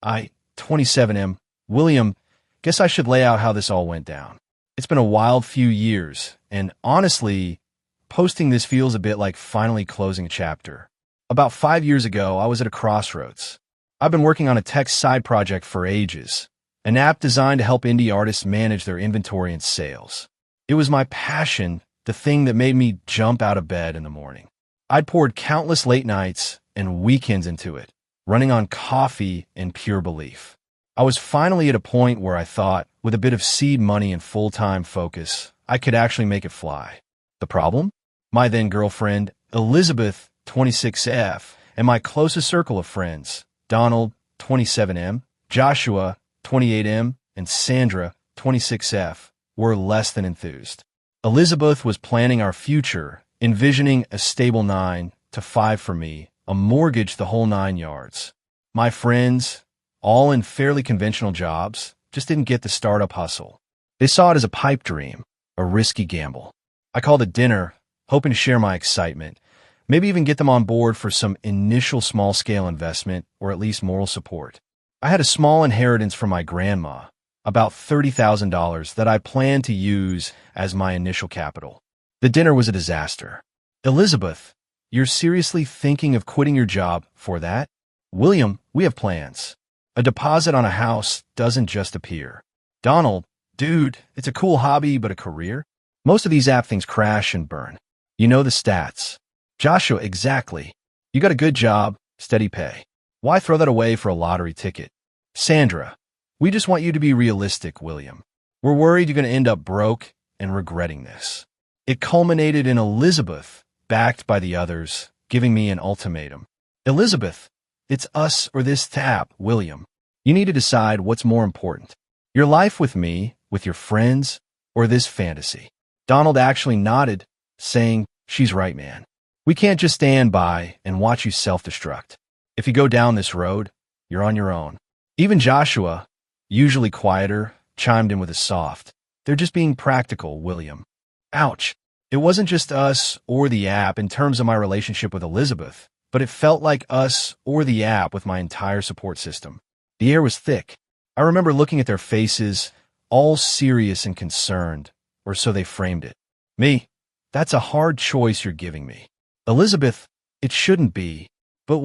I, 27M, William, guess I should lay out how this all went down. It's been a wild few years, and honestly, posting this feels a bit like finally closing a chapter. About 5 years ago, I was at a crossroads. I've been working on a tech side project for ages, an app designed to help indie artists manage their inventory and sales. It was my passion, the thing that made me jump out of bed in the morning. I'd poured countless late nights and weekends into it, running on coffee and pure belief. I was finally at a point where I thought, with a bit of seed money and full-time focus, I could actually make it fly. The problem? My then-girlfriend, Elizabeth, 26F, and my closest circle of friends, Donald, 27M, Joshua, 28M, and Sandra, 26F, were less than enthused. Elizabeth was planning our future, envisioning a stable 9 to 5 for me, a mortgage the whole 9 yards. My friends, all in fairly conventional jobs, just didn't get the startup hustle. They saw it as a pipe dream, a risky gamble. I called it dinner, hoping to share my excitement, maybe even get them on board for some initial small-scale investment or at least moral support. I had a small inheritance from my grandma, about $30,000 that I planned to use as my initial capital. The dinner was a disaster. Elizabeth, you're seriously thinking of quitting your job for that? William, we have plans. A deposit on a house doesn't just appear. Donald, dude, it's a cool hobby, but a career? Most of these app things crash and burn. You know the stats. Joshua, exactly. You got a good job, steady pay. Why throw that away for a lottery ticket? Sandra, we just want you to be realistic, William. We're worried you're going to end up broke and regretting this. It culminated in Elizabeth, backed by the others, giving me an ultimatum. Elizabeth, it's us or this tap, William. You need to decide what's more important. Your life with me, with your friends, or this fantasy. Donald actually nodded, saying, she's right, man. We can't just stand by and watch you self-destruct. If you go down this road, you're on your own. Even Joshua, usually quieter, chimed in with a soft, they're just being practical, William. Ouch. It wasn't just us or the app in terms of my relationship with Elizabeth, but it felt like us or the app with my entire support system. The air was thick. I remember looking at their faces, all serious and concerned, or so they framed it. Me, that's a hard choice you're giving me. Elizabeth, it shouldn't be, but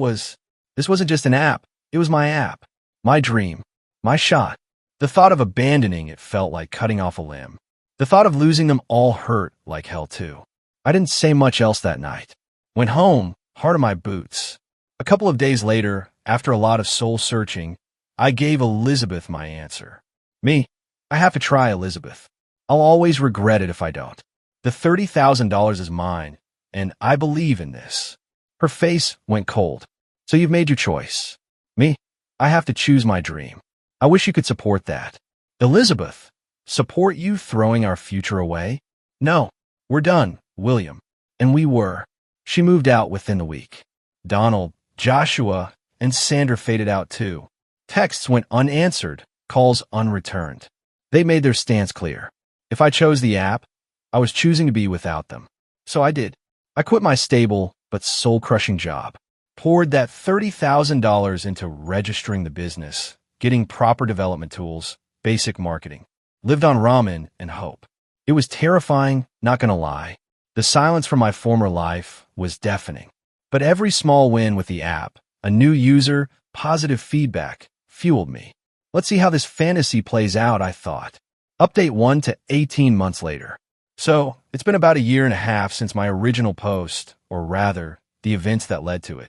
this wasn't just an app. It was my app, my dream, my shot. The thought of abandoning it felt like cutting off a limb. The thought of losing them all hurt like hell too. I didn't say much else that night. Went home, hard on my boots. A couple of days later, after a lot of soul-searching, I gave Elizabeth my answer. Me, I have to try Elizabeth. I'll always regret it if I don't. The $30,000 is mine, and I believe in this. Her face went cold. So you've made your choice. Me, I have to choose my dream. I wish you could support that. Elizabeth, support you throwing our future away? No, we're done, William. And we were. She moved out within the week. Donald, Joshua, and Sandra faded out too. Texts went unanswered, calls unreturned. They made their stance clear. If I chose the app, I was choosing to be without them. So I did. I quit my stable but soul-crushing job. Poured that $30,000 into registering the business, getting proper development tools, basic marketing. Lived on ramen and hope. It was terrifying, not gonna lie. The silence from my former life was deafening. But every small win with the app, a new user, positive feedback, fueled me. Let's see how this fantasy plays out, I thought. Update 1 to 18 months later. So, it's been about a year and a half since my original post, or rather, the events that led to it.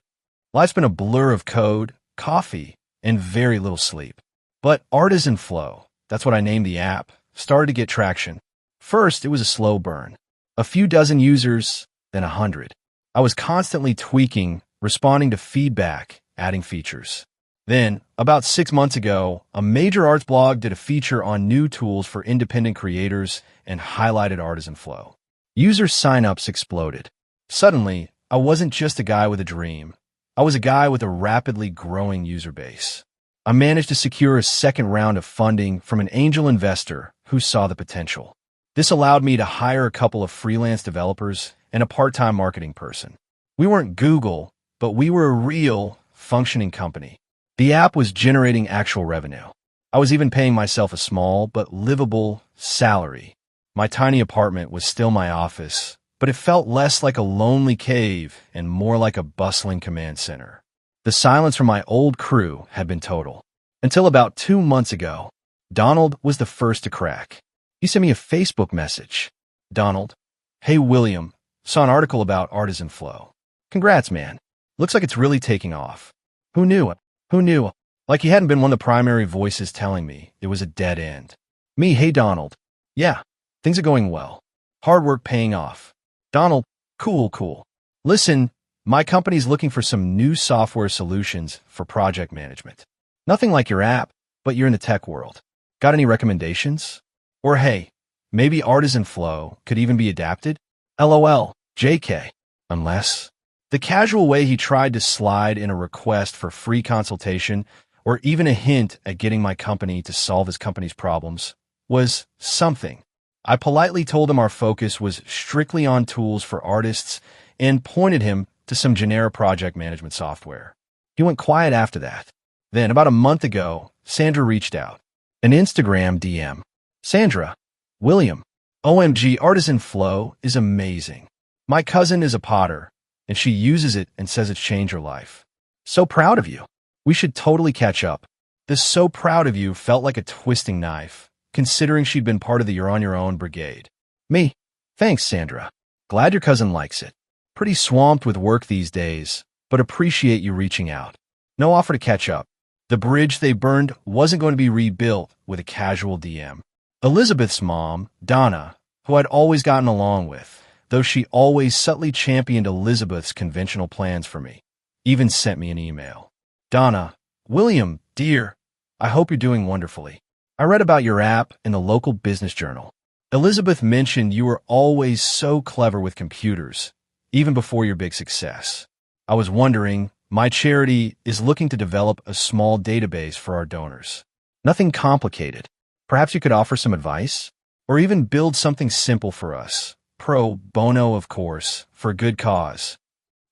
Life's been a blur of code, coffee, and very little sleep. But Artisan Flow, that's what I named the app, started to get traction. First, it was a slow burn. A few dozen users, then 100. I was constantly tweaking, responding to feedback, adding features. Then, about 6 months ago, a major arts blog did a feature on new tools for independent creators and highlighted Artisan Flow. User signups exploded. Suddenly, I wasn't just a guy with a dream. I was a guy with a rapidly growing user base. I managed to secure a second round of funding from an angel investor who saw the potential. This allowed me to hire a couple of freelance developers and a part-time marketing person. We weren't Google, but we were a real, functioning company. The app was generating actual revenue. I was even paying myself a small but livable salary. My tiny apartment was still my office, but it felt less like a lonely cave and more like a bustling command center. The silence from my old crew had been total. Until about 2 months ago, Donald was the first to crack. He sent me a Facebook message. Donald, hey William, saw an article about Artisan Flow. Congrats, man. Looks like it's really taking off. Who knew? Who knew? Like he hadn't been one of the primary voices telling me it was a dead end. Me, hey Donald. Yeah, things are going well. Hard work paying off. Donald, cool. Listen, my company's looking for some new software solutions for project management. Nothing like your app, but you're in the tech world. Got any recommendations? Or hey, maybe Artisan Flow could even be adapted? LOL, JK. Unless... The casual way he tried to slide in a request for free consultation or even a hint at getting my company to solve his company's problems was something. I politely told him our focus was strictly on tools for artists and pointed him to some generic project management software. He went quiet after that. Then, about a month ago, Sandra reached out. An Instagram DM. Sandra, William, OMG, Artisan Flow is amazing. My cousin is a potter, and she uses it and says it's changed her life. So proud of you. We should totally catch up. This so proud of you felt like a twisting knife, considering she'd been part of the You're on Your Own brigade. Me. Thanks, Sandra. Glad your cousin likes it. Pretty swamped with work these days, but appreciate you reaching out. No offer to catch up. The bridge they burned wasn't going to be rebuilt with a casual DM. Elizabeth's mom, Donna, who I'd always gotten along with, though she always subtly championed Elizabeth's conventional plans for me, even sent me an email. Donna, William, dear, I hope you're doing wonderfully. I read about your app in the local business journal. Elizabeth mentioned you were always so clever with computers, even before your big success. I was wondering, my charity is looking to develop a small database for our donors. Nothing complicated. Perhaps you could offer some advice? Or even build something simple for us. Pro bono, of course, for a good cause.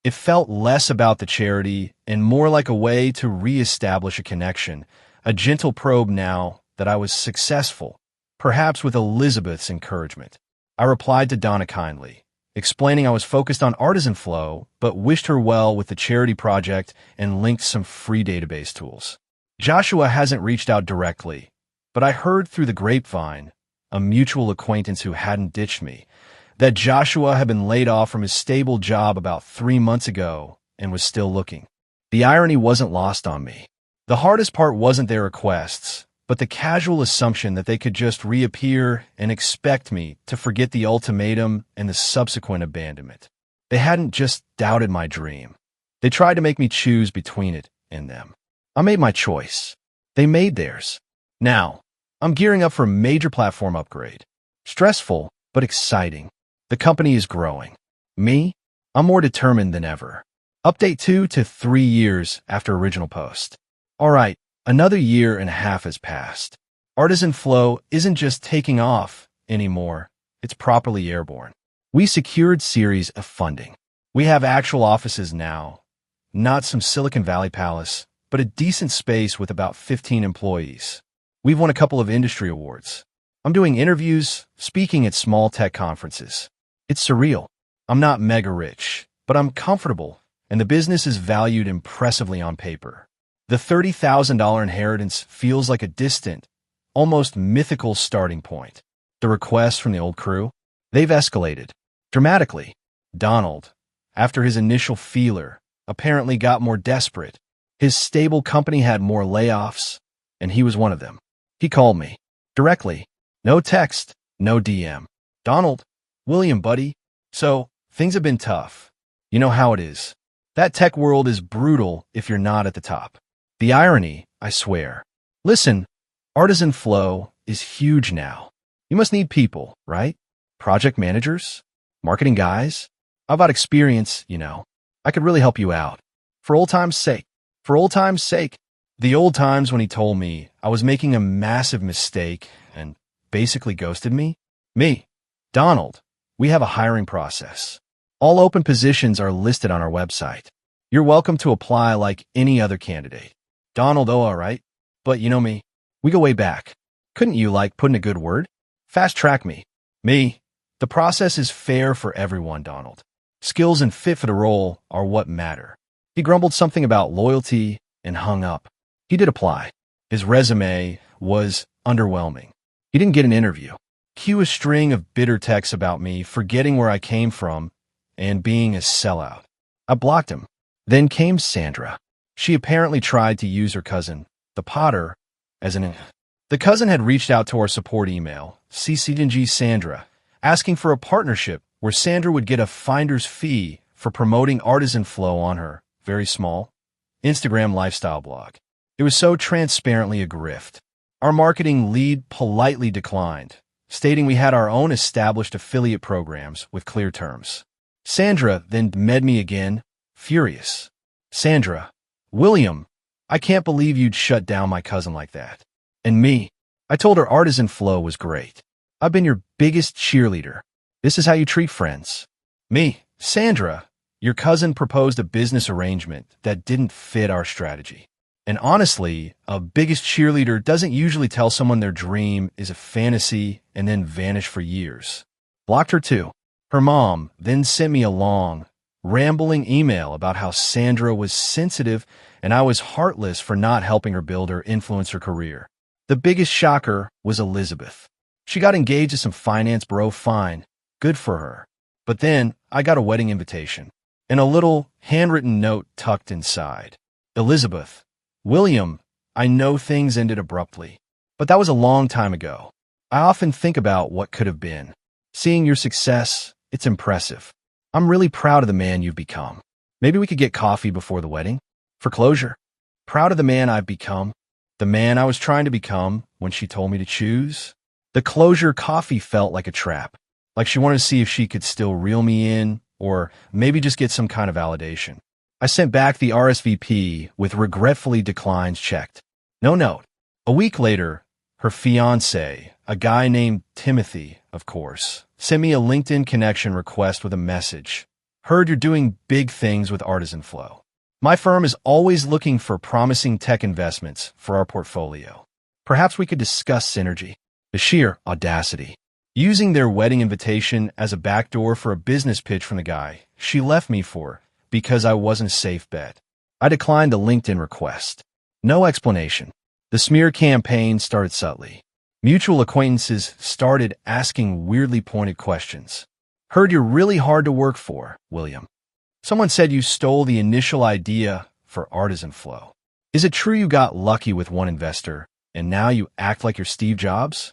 It felt less about the charity and more like a way to reestablish a connection, a gentle probe now that I was successful, perhaps with Elizabeth's encouragement. I replied to Donna kindly, explaining I was focused on Artisan Flow, but wished her well with the charity project and linked some free database tools. Joshua hasn't reached out directly, but I heard through the grapevine, a mutual acquaintance who hadn't ditched me, that Joshua had been laid off from his stable job about 3 months ago and was still looking. The irony wasn't lost on me. The hardest part wasn't their requests, but the casual assumption that they could just reappear and expect me to forget the ultimatum and the subsequent abandonment. They hadn't just doubted my dream. They tried to make me choose between it and them. I made my choice. They made theirs. Now, I'm gearing up for a major platform upgrade. Stressful, but exciting. The company is growing. Me? I'm more determined than ever. Update 2 to 3 years after original post. All right, another 1.5 years has passed. Artisan Flow isn't just taking off anymore. It's properly airborne. We secured Series of funding. We have actual offices now. Not some Silicon Valley palace, but a decent space with about 15 employees. We've won a couple of industry awards. I'm doing interviews, speaking at small tech conferences. It's surreal. I'm not mega rich, but I'm comfortable, and the business is valued impressively on paper. The $30,000 inheritance feels like a distant, almost mythical starting point. The requests from the old crew? They've escalated. Dramatically. Donald, after his initial feeler, apparently got more desperate. His stable company had more layoffs, and he was one of them. He called me. Directly. No text, no DM. Donald, William, buddy. So, things have been tough. You know how it is. That tech world is brutal if you're not at the top. The irony, I swear. Listen, Artisan Flow is huge now. You must need people, right? Project managers? Marketing guys? I've got experience, you know. I could really help you out. For old time's sake. For old time's sake. The old times when he told me I was making a massive mistake and basically ghosted me? Me, Donald. We have a hiring process. All open positions are listed on our website. You're welcome to apply like any other candidate. Donald, oh, all right. But you know me. We go way back. Couldn't you, like, put in a good word? Fast track me. Me. The process is fair for everyone, Donald. Skills and fit for the role are what matter. He grumbled something about loyalty and hung up. He did apply. His resume was underwhelming. He didn't get an interview. Cue a string of bitter texts about me, forgetting where I came from, and being a sellout. I blocked him. Then came Sandra. She apparently tried to use her cousin, the Potter, as an... The cousin had reached out to our support email, CCNG Sandra, asking for a partnership where Sandra would get a finder's fee for promoting Artisan Flow on her, very small, Instagram lifestyle blog. It was so transparently a grift. Our marketing lead politely declined, stating we had our own established affiliate programs with clear terms. Sandra then med me again, furious. Sandra, William, I can't believe you'd shut down my cousin like that. And me, I told her Artisan Flow was great. I've been your biggest cheerleader. This is how you treat friends. Me, Sandra, your cousin proposed a business arrangement that didn't fit our strategy. And honestly, a biggest cheerleader doesn't usually tell someone their dream is a fantasy and then vanish for years. Blocked her too. Her mom then sent me a long, rambling email about how Sandra was sensitive and I was heartless for not helping her build her influencer career. The biggest shocker was Elizabeth. She got engaged to some finance bro, fine, good for her. But then I got a wedding invitation and a little handwritten note tucked inside. Elizabeth, William, I know things ended abruptly, but that was a long time ago. I often think about what could have been. Seeing your success, it's impressive. I'm really proud of the man you've become. Maybe we could get coffee before the wedding? For closure. Proud of the man I've become. The man I was trying to become when she told me to choose. The closure coffee felt like a trap. Like she wanted to see if she could still reel me in, or maybe just get some kind of validation. I sent back the RSVP with regretfully declines checked. No note. A week later, her fiancé, a guy named Timothy, of course, sent me a LinkedIn connection request with a message. Heard you're doing big things with Artisan Flow. My firm is always looking for promising tech investments for our portfolio. Perhaps we could discuss synergy. The sheer audacity. Using their wedding invitation as a backdoor for a business pitch from the guy she left me for because I wasn't a safe bet. I declined the LinkedIn request. No explanation. The smear campaign started subtly. Mutual acquaintances started asking weirdly pointed questions. Heard you're really hard to work for, William. Someone said you stole the initial idea for Artisan Flow. Is it true you got lucky with one investor and now you act like you're Steve Jobs?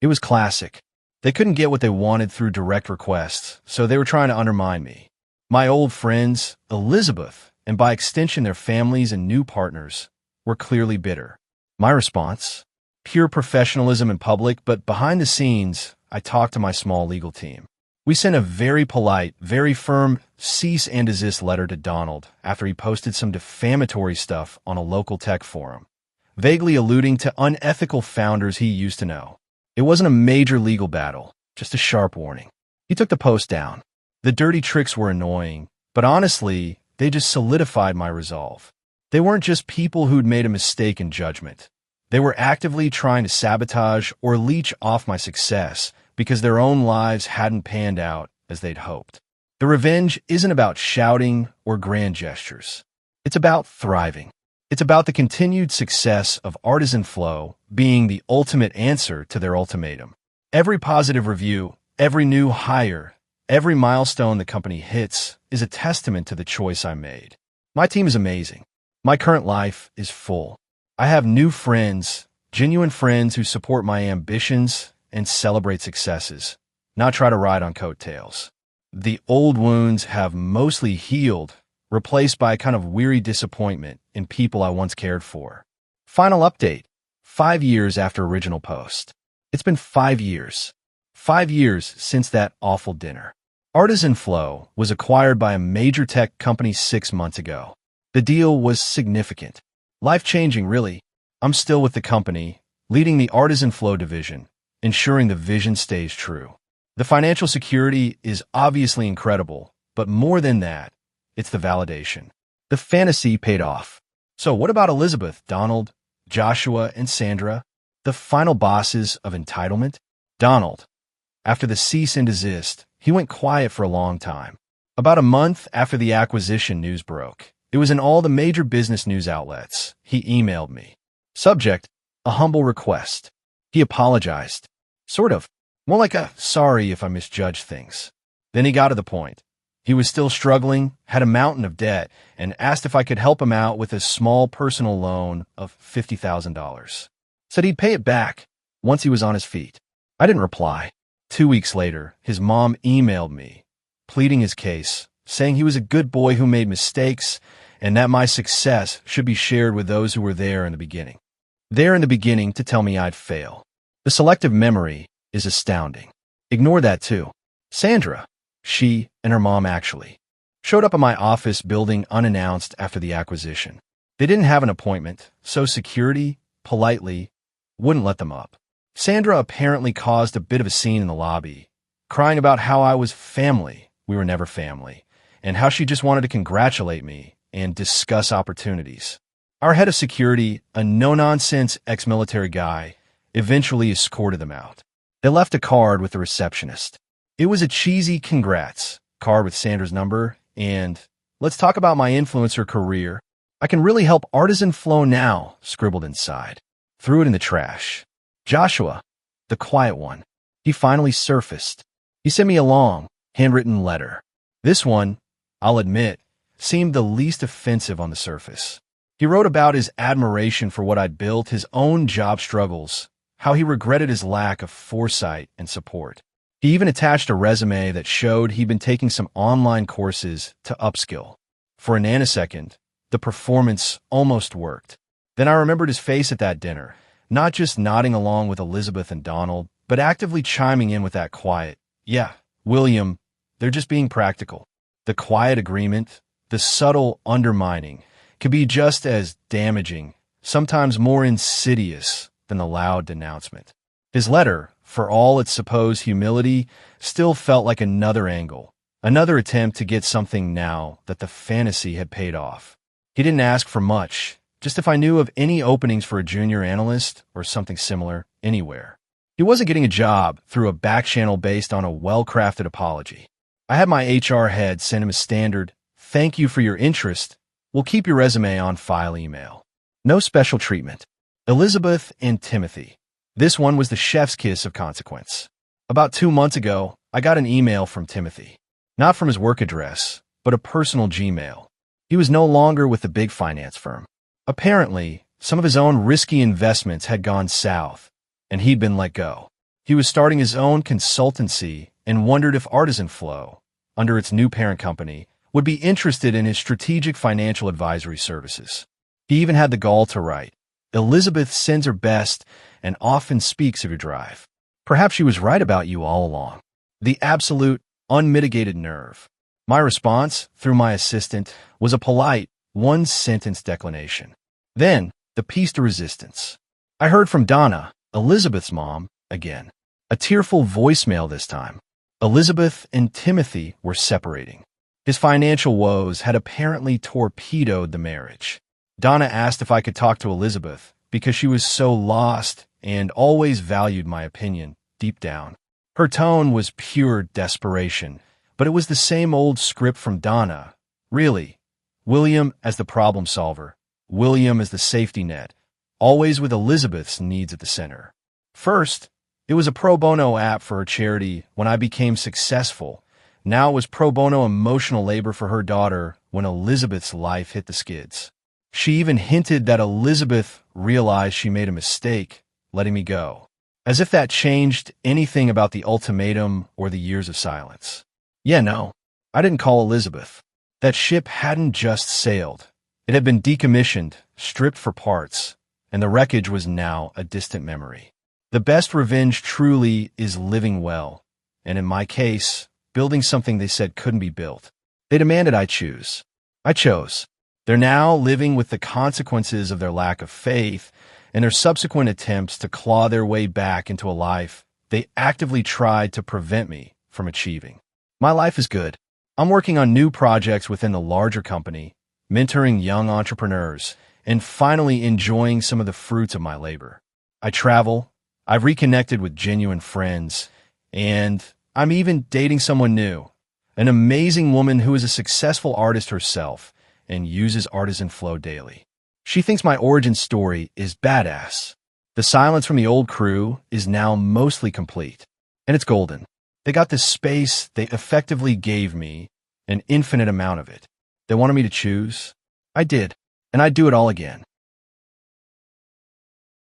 It was classic. They couldn't get what they wanted through direct requests, so they were trying to undermine me. My old friends, Elizabeth, and by extension their families and new partners, were clearly bitter. My response? Pure professionalism in public, but behind the scenes, I talked to my small legal team. We sent a very polite, very firm cease and desist letter to Donald after he posted some defamatory stuff on a local tech forum, vaguely alluding to unethical founders he used to know. It wasn't a major legal battle, just a sharp warning. He took the post down. The dirty tricks were annoying, but honestly, they just solidified my resolve. They weren't just people who'd made a mistake in judgment. They were actively trying to sabotage or leech off my success because their own lives hadn't panned out as they'd hoped. The revenge isn't about shouting or grand gestures. It's about thriving. It's about the continued success of Artisan Flow being the ultimate answer to their ultimatum. Every positive review, every new hire, every milestone the company hits is a testament to the choice I made. My team is amazing. My current life is full. I have new friends, genuine friends who support my ambitions and celebrate successes, not try to ride on coattails. The old wounds have mostly healed, replaced by a kind of weary disappointment in people I once cared for. Final update. 5 years after original post. It's been 5 years. 5 years since that awful dinner. Artisan Flow was acquired by a major tech company 6 months ago. The deal was significant. Life-changing, really. I'm still with the company, leading the Artisan Flow division, ensuring the vision stays true. The financial security is obviously incredible, but more than that, it's the validation. The fantasy paid off. So what about Elizabeth, Donald, Joshua, and Sandra, the final bosses of entitlement? Donald. After the cease and desist, he went quiet for a long time. About a month after the acquisition news broke, it was in all the major business news outlets. He emailed me. Subject, a humble request. He apologized. Sort of. More like a sorry if I misjudged things. Then he got to the point. He was still struggling, had a mountain of debt, and asked if I could help him out with a small personal loan of $50,000. Said he'd pay it back once he was on his feet. I didn't reply. 2 weeks later, his mom emailed me, pleading his case, saying he was a good boy who made mistakes and that my success should be shared with those who were there in the beginning. There in the beginning to tell me I'd fail. The selective memory is astounding. Ignore that too. Sandra, she and her mom actually, showed up at my office building unannounced after the acquisition. They didn't have an appointment, so security, politely, wouldn't let them up. Sandra apparently caused a bit of a scene in the lobby, crying about how I was family, we were never family, and how she just wanted to congratulate me and discuss opportunities. Our head of security, a no-nonsense ex-military guy, eventually escorted them out. They left a card with the receptionist. It was a cheesy congrats card with Sandra's number, and let's talk about my influencer career. I can really help Artisan Flow now, scribbled inside. Threw it in the trash. Joshua, the quiet one. He finally surfaced. He sent me a long, handwritten letter. This one, I'll admit, seemed the least offensive on the surface. He wrote about his admiration for what I'd built, his own job struggles, how he regretted his lack of foresight and support. He even attached a resume that showed he'd been taking some online courses to upskill. For a nanosecond, the performance almost worked. Then I remembered his face at that dinner, not just nodding along with Elizabeth and Donald, but actively chiming in with that quiet, "Yeah, William, they're just being practical." The quiet agreement, the subtle undermining, could be just as damaging, sometimes more insidious than the loud denouncement. His letter, for all its supposed humility, still felt like another angle, another attempt to get something now that the fantasy had paid off. He didn't ask for much, just if I knew of any openings for a junior analyst or something similar anywhere. He wasn't getting a job through a back channel based on a well-crafted apology. I had my HR head send him a standard, "Thank you for your interest. We'll keep your resume on file" email. No special treatment. Elizabeth and Timothy. This one was the chef's kiss of consequence. About 2 months ago, I got an email from Timothy. Not from his work address, but a personal Gmail. He was no longer with the big finance firm. Apparently, some of his own risky investments had gone south, and he'd been let go. He was starting his own consultancy and wondered if Artisan Flow, under its new parent company, would be interested in his strategic financial advisory services. He even had the gall to write, "Elizabeth sends her best and often speaks of your drive. Perhaps she was right about you all along." The absolute, unmitigated nerve. My response, through my assistant, was a polite, one-sentence declination. Then, the piece de resistance. I heard from Donna, Elizabeth's mom, again. A tearful voicemail this time. Elizabeth and Timothy were separating. His financial woes had apparently torpedoed the marriage. Donna asked if I could talk to Elizabeth because she was so lost and always valued my opinion deep down. Her tone was pure desperation, but it was the same old script from Donna. Really, William as the problem solver, William as the safety net, always with Elizabeth's needs at the center. First, it was a pro bono app for her charity when I became successful. Now it was pro bono emotional labor for her daughter when Elizabeth's life hit the skids. She even hinted that Elizabeth realized she made a mistake, letting me go. As if that changed anything about the ultimatum or the years of silence. Yeah, no, I didn't call Elizabeth. That ship hadn't just sailed. It had been decommissioned, stripped for parts, and the wreckage was now a distant memory. The best revenge truly is living well, and in my case, building something they said couldn't be built. They demanded I choose. I chose. They're now living with the consequences of their lack of faith and their subsequent attempts to claw their way back into a life they actively tried to prevent me from achieving. My life is good. I'm working on new projects within the larger company, mentoring young entrepreneurs, and finally enjoying some of the fruits of my labor. I travel, I've reconnected with genuine friends, and I'm even dating someone new, an amazing woman who is a successful artist herself and uses Artisan Flow daily. She thinks my origin story is badass. The silence from the old crew is now mostly complete, and it's golden. They got this space, they effectively gave me an infinite amount of it. They wanted me to choose. I did, and I'd do it all again.